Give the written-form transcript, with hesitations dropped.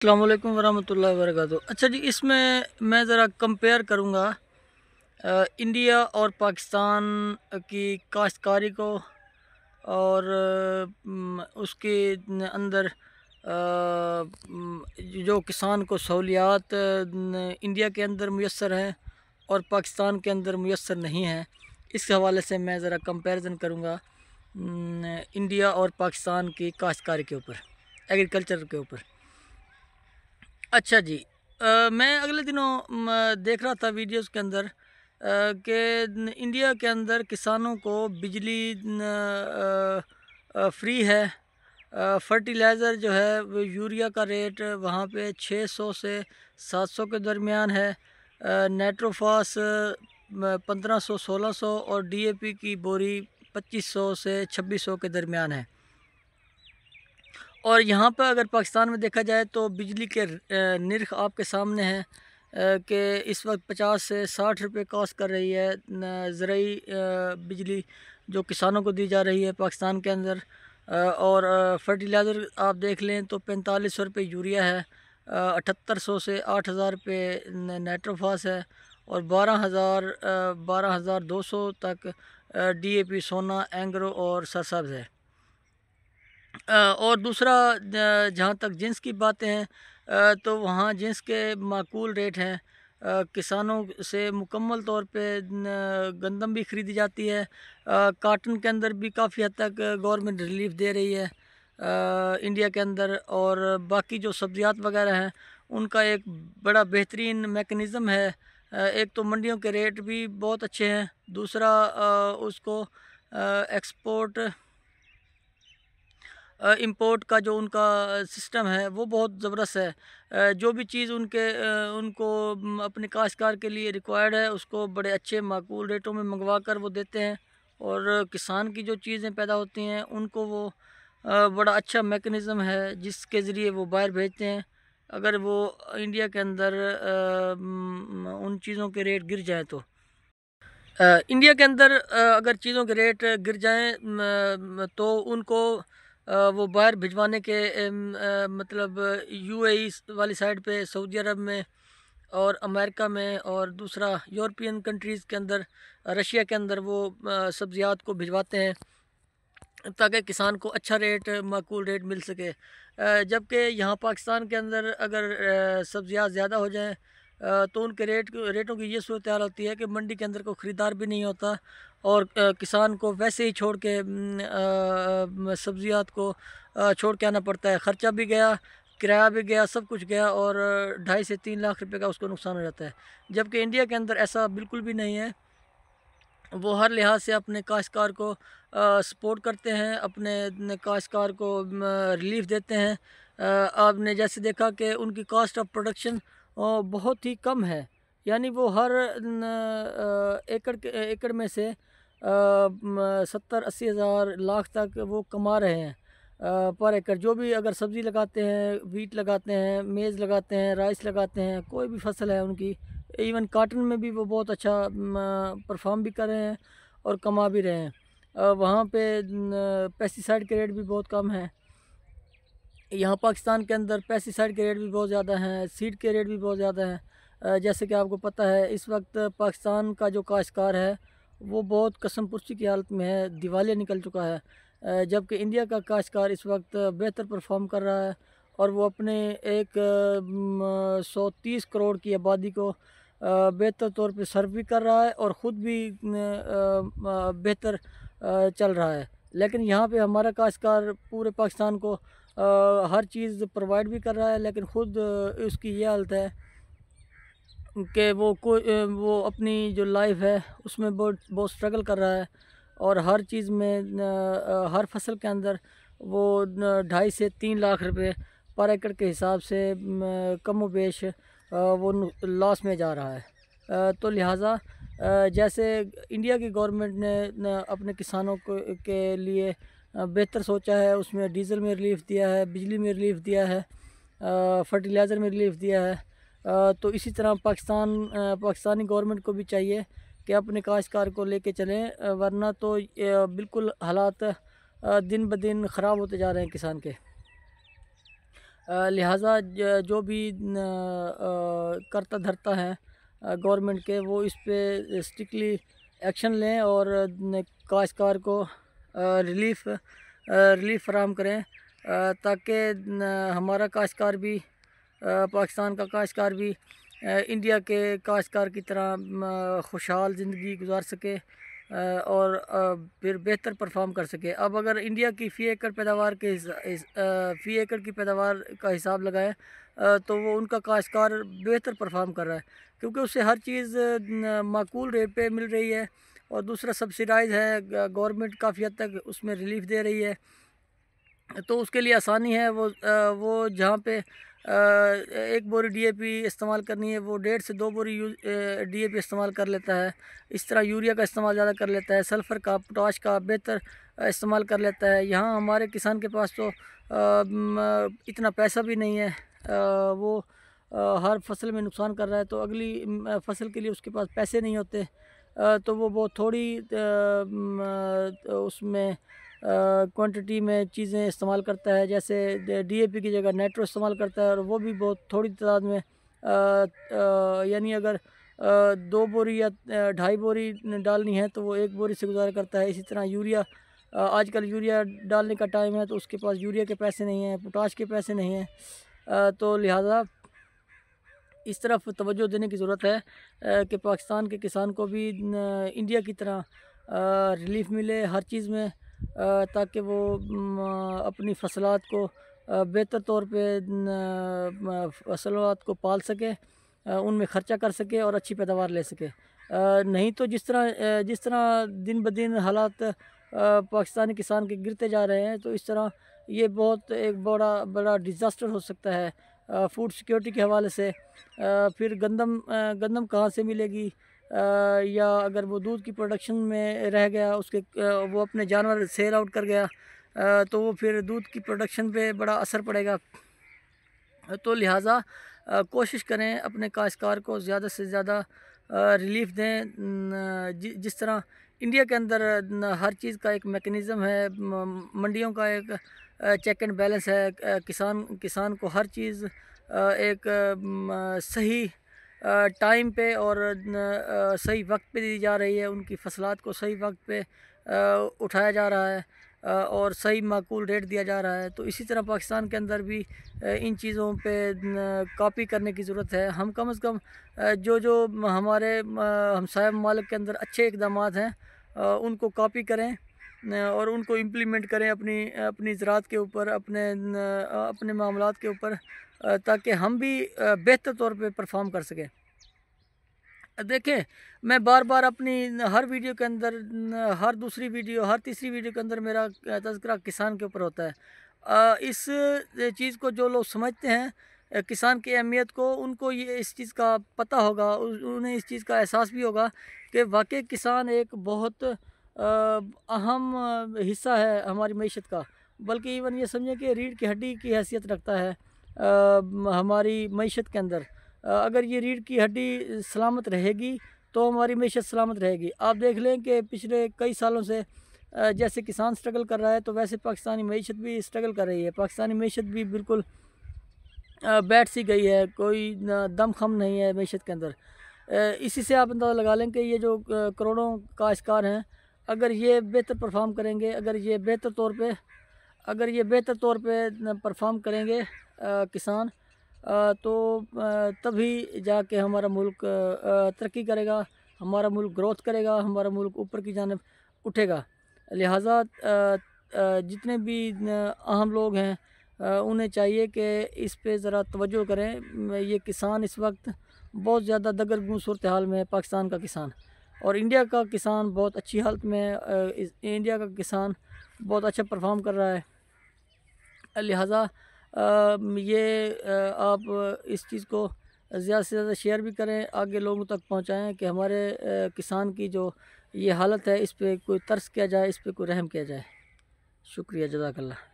السلام علیکم ورحمۃ اللہ وبرکاتہ۔ اچھا جی، اس میں میں ذرا کمپیئر کروں گا انڈیا اور پاکستان کی کاشتکاری کو، اور اس کے اندر جو کسان کو سہولیات انڈیا کے اندر میسر ہیں اور پاکستان کے اندر میسر نہیں ہیں، اس کے حوالے سے میں ذرا کمپیریزن کروں گا انڈیا اور پاکستان کی کاشتکاری کے اوپر، ایگریکلچر کے اوپر۔ اچھا جی، میں اگلے دنوں دیکھ رہا تھا ویڈیوز کے اندر کہ انڈیا کے اندر کسانوں کو بجلی فری ہے۔ فرٹیلائزر جو ہے وہ یوریا کا ریٹ وہاں پہ 600 سے 700 کے درمیان ہے، نیٹروفاس 1500 1600 اور ڈی اے پی کی بوری 2500 سے 2600 کے درمیان ہے۔ اور یہاں پہ اگر پاکستان میں دیکھا جائے تو بجلی کے نرخ آپ کے سامنے ہیں کہ اس وقت 50 سے 60 روپے کاسٹ کر رہی ہے زرعی بجلی جو کسانوں کو دی جا رہی ہے پاکستان کے اندر۔ اور فرٹیلائزر آپ دیکھ لیں تو 4500 روپے یوریا ہے، 7800 سے 8000 روپے نیٹروفاس ہے، اور 12200 تک ڈی اے پی سونا، اینگرو اور سرسبز ہے۔ اور دوسرا جہاں تک جنس کی باتیں ہیں تو وہاں جنس کے معقول ریٹ ہیں، کسانوں سے مکمل طور پہ گندم بھی خریدی جاتی ہے، کاٹن کے اندر بھی کافی حد تک گورنمنٹ ریلیف دے رہی ہے انڈیا کے اندر، اور باقی جو سبزیات وغیرہ ہیں ان کا ایک بڑا بہترین میکنزم ہے۔ ایک تو منڈیوں کے ریٹ بھی بہت اچھے ہیں، دوسرا اس کو ایکسپورٹ امپورٹ کا جو ان کا سسٹم ہے وہ بہت زبردست ہے۔ جو بھی چیز ان کو اپنے کاشتکار کے لیے ریکوائرڈ ہے اس کو بڑے اچھے معقول ریٹوں میں منگوا کر وہ دیتے ہیں، اور کسان کی جو چیزیں پیدا ہوتی ہیں ان کو وہ بڑا اچھا میکنزم ہے جس کے ذریعے وہ باہر بھیجتے ہیں۔ اگر وہ انڈیا کے اندر ان چیزوں کے ریٹ گر جائیں تو انڈیا کے اندر اگر چیزوں کے ریٹ گر جائیں تو ان کو وہ باہر بھجوانے کے مطلب یو اے ای والی سائڈ پہ، سعودی عرب میں اور امریکہ میں اور دوسرا یورپین کنٹریز کے اندر، رشیا کے اندر وہ سبزیات کو بھجواتے ہیں تاکہ کسان کو اچھا ریٹ، معقول ریٹ مل سکے۔ جبکہ یہاں پاکستان کے اندر اگر سبزیات زیادہ ہو جائیں تو ان کے ریٹوں کی یہ صورتحال ہوتی ہے کہ منڈی کے اندر کوئی خریدار بھی نہیں ہوتا، اور کسان کو ویسے ہی چھوڑ کے سبزیات کو چھوڑ کے آنا پڑتا ہے، خرچہ بھی گیا، کرایہ بھی گیا، سب کچھ گیا، اور 2.5 سے 3 لاکھ روپے کا اس کو نقصان ہو جاتا ہے۔ جبکہ انڈیا کے اندر ایسا بالکل بھی نہیں ہے، وہ ہر لحاظ سے اپنے کاشتکار کو سپورٹ کرتے ہیں، اپنے کاشتکار کو ریلیف دیتے ہیں۔ آپ نے جیسے دیکھا کہ ان کی کاسٹ آف پروڈکشن بہت ہی کم ہے، یعنی وہ ہر ایکڑ میں سے 70-80 ہزار لاکھ تک وہ کما رہے ہیں پر ایکڑ۔ جو بھی اگر سبزی لگاتے ہیں، ویٹ لگاتے ہیں، میز لگاتے ہیں، رائس لگاتے ہیں، کوئی بھی فصل ہے ان کی، ایون کاٹن میں بھی وہ بہت اچھا پرفارم بھی کر رہے ہیں اور کما بھی رہے ہیں۔ وہاں پہ پیسٹیسائڈ کے ریٹ بھی بہت کم ہیں، یہاں پاکستان کے اندر پیسٹیسائڈ کے ریٹ بھی بہت زیادہ ہیں، سیڈ کے ریٹ بھی بہت زیادہ ہیں۔ جیسے کہ آپ کو پتہ ہے اس وقت پاکستان کا جو کاشتکار ہے وہ بہت قسم پرسی کی حالت میں ہے، دیوالیہ نکل چکا ہے، جبکہ انڈیا کا کاشتکار اس وقت بہتر پرفارم کر رہا ہے، اور وہ اپنے ایک 130 کروڑ کی آبادی کو بہتر طور پہ سرو بھی کر رہا ہے اور خود بھی بہتر چل رہا ہے۔ لیکن یہاں پہ ہمارا کاشتکار پورے پاکستان کو ہر چیز پرووائڈ بھی کر رہا ہے، لیکن خود اس کی یہ حالت ہے کہ وہ اپنی جو لائف ہے اس میں بہت اسٹرگل کر رہا ہے، اور ہر چیز میں ہر فصل کے اندر وہ 2.5 سے 3 لاکھ روپے پر ایکڑ کے حساب سے کم و بیش وہ لاس میں جا رہا ہے۔ تو لہٰذا جیسے انڈیا کی گورنمنٹ نے اپنے کسانوں کے لیے بہتر سوچا ہے، اس میں ڈیزل میں ریلیف دیا ہے، بجلی میں ریلیف دیا ہے، فرٹیلائزر میں ریلیف دیا ہے، تو اسی طرح پاکستانی گورنمنٹ کو بھی چاہیے کہ اپنے کاشتکار کو لے کے چلیں، ورنہ تو بالکل حالات دن بدن خراب ہوتے جا رہے ہیں کسان کے۔ لہٰذا جو بھی کرتا دھرتا ہے گورنمنٹ کے، وہ اس پہ اسٹرکٹلی ایکشن لیں اور کاشتکار کو ریلیف فراہم کریں، تاکہ ہمارا کاشتکار بھی، پاکستان کا کاشتکار بھی انڈیا کے کاشتکار کی طرح خوشحال زندگی گزار سکے اور پھر بہتر پرفارم کر سکے۔ اب اگر انڈیا کی فی ایکڑ پیداوار کی پیداوار کا حساب لگائیں تو وہ ان کا کاشتکار بہتر پرفارم کر رہا ہے، کیونکہ اسے ہر چیز معقول ریٹ پہ مل رہی ہے، اور دوسرا سبسیڈائز ہے، گورنمنٹ کافی حد تک اس میں ریلیف دے رہی ہے، تو اس کے لیے آسانی ہے۔ وہ جہاں پہ 1 بوری ڈی اے پی استعمال کرنی ہے، وہ 1.5 سے 2 بوری ڈی اے پی استعمال کر لیتا ہے۔ اس طرح یوریا کا استعمال زیادہ کر لیتا ہے، سلفر کا، پوٹاش کا بہتر استعمال کر لیتا ہے۔ یہاں ہمارے کسان کے پاس تو اتنا پیسہ بھی نہیں ہے، وہ ہر فصل میں نقصان کر رہا ہے، تو اگلی فصل کے لیے اس کے پاس پیسے نہیں ہوتے، تو وہ بہت تھوڑی اس میں کوانٹٹی میں چیزیں استعمال کرتا ہے، جیسے ڈی اے پی کی جگہ نائٹرو استعمال کرتا ہے، اور وہ بھی بہت تھوڑی تعداد میں، یعنی اگر 2 بوری یا 2.5 بوری ڈالنی ہے تو وہ 1 بوری سے گزارا کرتا ہے۔ اسی طرح یوریا، آج کل یوریا ڈالنے کا ٹائم ہے، تو اس کے پاس یوریا کے پیسے نہیں ہیں، پوٹاش کے پیسے نہیں ہیں، تو لہٰذا اس طرف توجہ دینے کی ضرورت ہے کہ پاکستان کے کسان کو بھی انڈیا کی طرح ریلیف ملے ہر چیز میں، تاکہ وہ اپنی فصلات کو بہتر طور پہ فصلات کو پال سکے، ان میں خرچہ کر سکے اور اچھی پیداوار لے سکے۔ نہیں تو جس طرح دن بدن حالات پاکستانی کسان کے گرتے جا رہے ہیں، تو اس طرح یہ بہت ایک بڑا ڈیزاسٹر ہو سکتا ہے فوڈ سیکیورٹی کے حوالے سے۔ پھر گندم کہاں سے ملے گی، یا اگر وہ دودھ کی پروڈکشن میں رہ گیا، وہ اپنے جانور سیل آؤٹ کر گیا، تو وہ پھر دودھ کی پروڈکشن پہ بڑا اثر پڑے گا۔ تو لہٰذا کوشش کریں اپنے کاشتکار کو زیادہ سے زیادہ ریلیف دیں، جس طرح انڈیا کے اندر ہر چیز کا ایک میکنزم ہے، منڈیوں کا ایک چیک اینڈ بیلنس ہے، کسان کو ہر چیز ایک صحیح ٹائم پہ اور صحیح وقت پہ دی جا رہی ہے، ان کی فصلات کو صحیح وقت پہ اٹھایا جا رہا ہے اور صحیح معقول ریٹ دیا جا رہا ہے۔ تو اسی طرح پاکستان کے اندر بھی ان چیزوں پہ کاپی کرنے کی ضرورت ہے۔ ہم کم از کم جو ہمارے ہمسایہ ممالک کے اندر اچھے اقدامات ہیں ان کو کاپی کریں اور ان کو امپلیمنٹ کریں اپنی زراعت کے اوپر، اپنے معاملات کے اوپر، تاکہ ہم بھی بہتر طور پہ پرفارم کر سکیں۔ دیکھیں، میں بار بار اپنی ہر ویڈیو کے اندر، ہر دوسری ویڈیو، ہر تیسری ویڈیو کے اندر میرا تذکرہ کسان کے اوپر ہوتا ہے۔ اس چیز کو جو لوگ سمجھتے ہیں کسان کی اہمیت کو، ان کو اس چیز کا پتہ ہوگا، انہیں اس چیز کا احساس بھی ہوگا کہ واقعی کسان ایک بہت اہم حصہ ہے ہماری معیشت کا، بلکہ ایون یہ سمجھیں کہ ریڑھ کی ہڈی کی حیثیت رکھتا ہے ہماری معیشت کے اندر۔ اگر یہ ریڑھ کی ہڈی سلامت رہے گی تو ہماری معیشت سلامت رہے گی۔ آپ دیکھ لیں کہ پچھلے کئی سالوں سے جیسے کسان سٹرگل کر رہا ہے، تو ویسے پاکستانی معیشت بھی سٹرگل کر رہی ہے۔ پاکستانی معیشت بھی بالکل بیٹھ سی گئی ہے، کوئی دم خم نہیں ہے معیشت کے اندر۔ اسی سے آپ اندازہ لگا لیں کہ یہ جو کروڑوں کاشتکار ہیں، اگر یہ بہتر پرفارم کریں گے، اگر یہ بہتر طور پہ پرفارم کریں گے کسان، تو تبھی جا کے ہمارا ملک ترقی کرے گا، ہمارا ملک گروتھ کرے گا، ہمارا ملک اوپر کی جانب اٹھے گا۔ لہٰذا جتنے بھی اہم لوگ ہیں انہیں چاہیے کہ اس پہ ذرا توجہ کریں۔ یہ کسان اس وقت بہت زیادہ دگرگوں صورتحال میں ہے، پاکستان کا کسان، اور انڈیا کا کسان بہت اچھی حالت میں ہے، انڈیا کا کسان بہت اچھا پرفارم کر رہا ہے۔ لہٰذا یہ آپ اس چیز کو زیادہ سے زیادہ شیئر بھی کریں، آگے لوگوں تک پہنچائیں کہ ہمارے کسان کی جو یہ حالت ہے اس پہ کوئی ترس کیا جائے، اس پہ کوئی رحم کیا جائے۔ شکریہ، جزاک اللہ۔